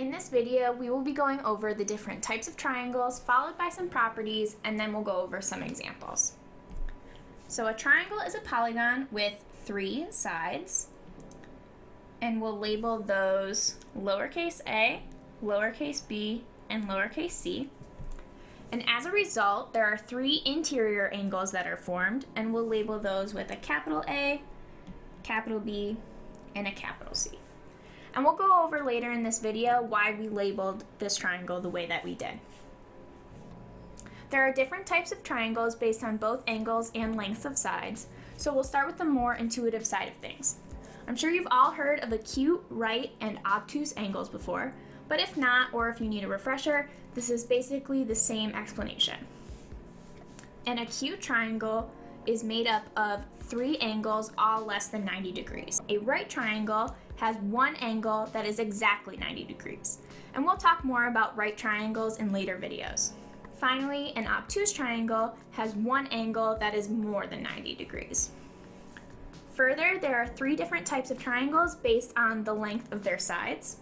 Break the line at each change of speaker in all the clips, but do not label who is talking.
In this video, we will be going over the different types of triangles, followed by some properties, and then we'll go over some examples. So a triangle is a polygon with 3 sides, and we'll label those lowercase a, lowercase b, and lowercase c. And as a result, there are 3 interior angles that are formed, and we'll label those with a capital A, capital B, and a capital C. And we'll go over later in this video why we labeled this triangle the way that we did. There are different types of triangles based on both angles and lengths of sides, so we'll start with the more intuitive side of things. I'm sure you've all heard of acute, right, and obtuse angles before, but if not, or if you need a refresher, this is basically the same explanation. An acute triangle is made up of 3 angles all less than 90 degrees. A right triangle has 1 angle that is exactly 90 degrees. And we'll talk more about right triangles in later videos. Finally, an obtuse triangle has 1 angle that is more than 90 degrees. Further, there are 3 different types of triangles based on the length of their sides.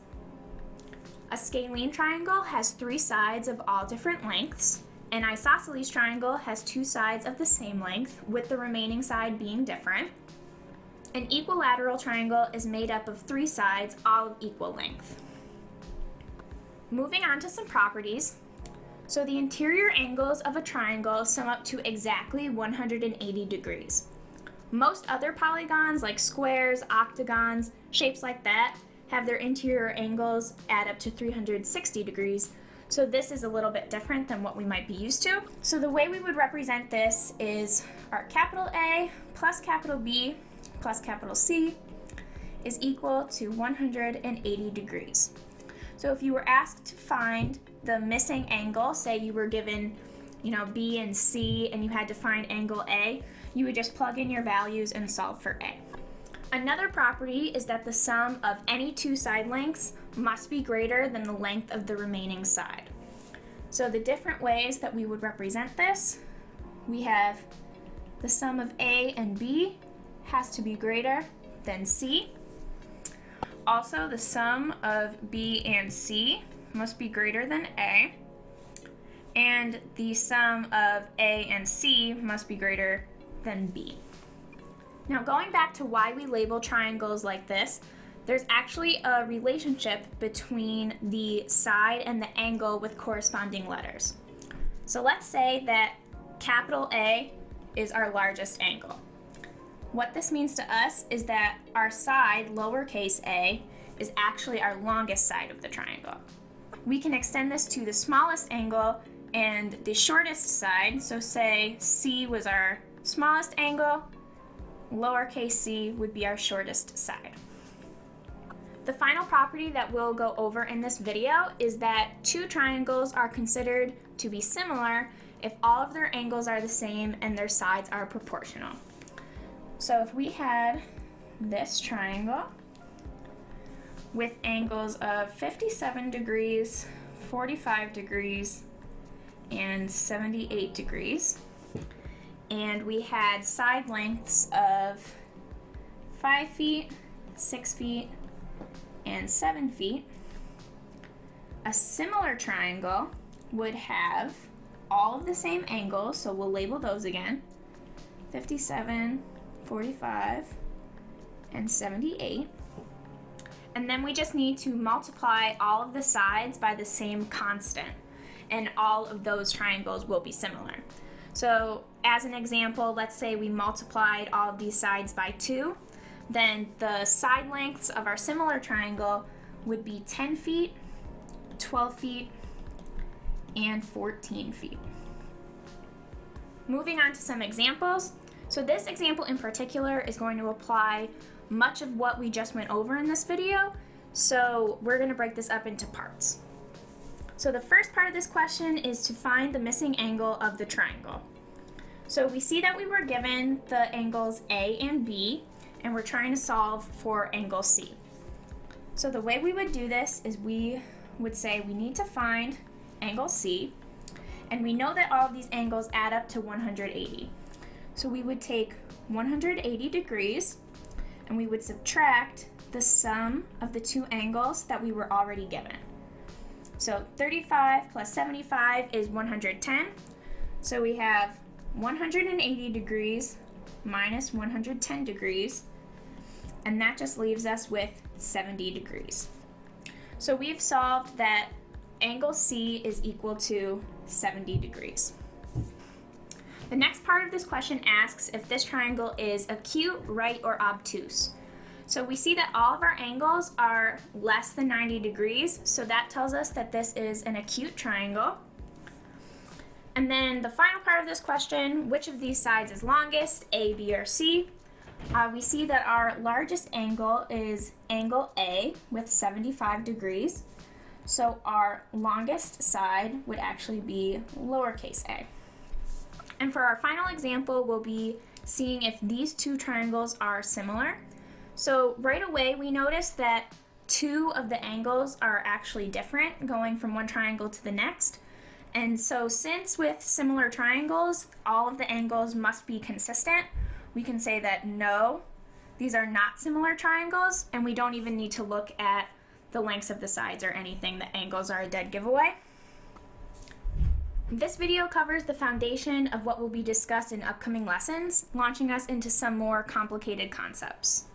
A scalene triangle has 3 sides of all different lengths. An isosceles triangle has 2 sides of the same length, with the remaining side being different. An equilateral triangle is made up of 3 sides, all of equal length. Moving on to some properties. So the interior angles of a triangle sum up to exactly 180 degrees. Most other polygons, like squares, octagons, shapes like that, have their interior angles add up to 360 degrees. So this is a little bit different than what we might be used to. So the way we would represent this is our capital A plus capital B plus capital C is equal to 180 degrees. So if you were asked to find the missing angle, say you were given, B and C, and you had to find angle A, you would just plug in your values and solve for A. Another property is that the sum of any 2 side lengths must be greater than the length of the remaining side. So the different ways that we would represent this, we have the sum of A and B has to be greater than C. Also, the sum of B and C must be greater than A. And the sum of A and C must be greater than B. Now, going back to why we label triangles like this, there's actually a relationship between the side and the angle with corresponding letters. So let's say that capital A is our largest angle. What this means to us is that our side, lowercase a, is actually our longest side of the triangle. We can extend this to the smallest angle and the shortest side, so say C was our smallest angle, lowercase c would be our shortest side. The final property that we'll go over in this video is that 2 triangles are considered to be similar if all of their angles are the same and their sides are proportional. So if we had this triangle with angles of 57 degrees, 45 degrees, and 78 degrees, and we had side lengths of 5 feet, 6 feet, and 7 feet, a similar triangle would have all of the same angles, so we'll label those again, 57, 45, and 78. And then we just need to multiply all of the sides by the same constant, and all of those triangles will be similar. So as an example, let's say we multiplied all of these sides by 2, then the side lengths of our similar triangle would be 10 feet, 12 feet, and 14 feet. Moving on to some examples. So this example in particular is going to apply much of what we just went over in this video, so we're going to break this up into parts. So the first part of this question is to find the missing angle of the triangle. So we see that we were given the angles A and B, and we're trying to solve for angle C. So the way we would do this is we would say we need to find angle C, and we know that all of these angles add up to 180. So we would take 180 degrees, and we would subtract the sum of the 2 angles that we were already given. So 35 plus 75 is 110. So we have 180 degrees minus 110 degrees, and that just leaves us with 70 degrees. So we've solved that angle C is equal to 70 degrees. The next part of this question asks if this triangle is acute, right, or obtuse. So we see that all of our angles are less than 90 degrees, so that tells us that this is an acute triangle. And then the final part of this question, which of these sides is longest, A, B, or C? We see that our largest angle is angle A with 75 degrees. So our longest side would actually be lowercase a. And for our final example, we'll be seeing if these two triangles are similar. So right away, we notice that two of the angles are actually different, going from one triangle to the next. And so since with similar triangles, all of the angles must be consistent, we can say that no, these are not similar triangles, and we don't even need to look at the lengths of the sides or anything. The angles are a dead giveaway. This video covers the foundation of what will be discussed in upcoming lessons, launching us into some more complicated concepts.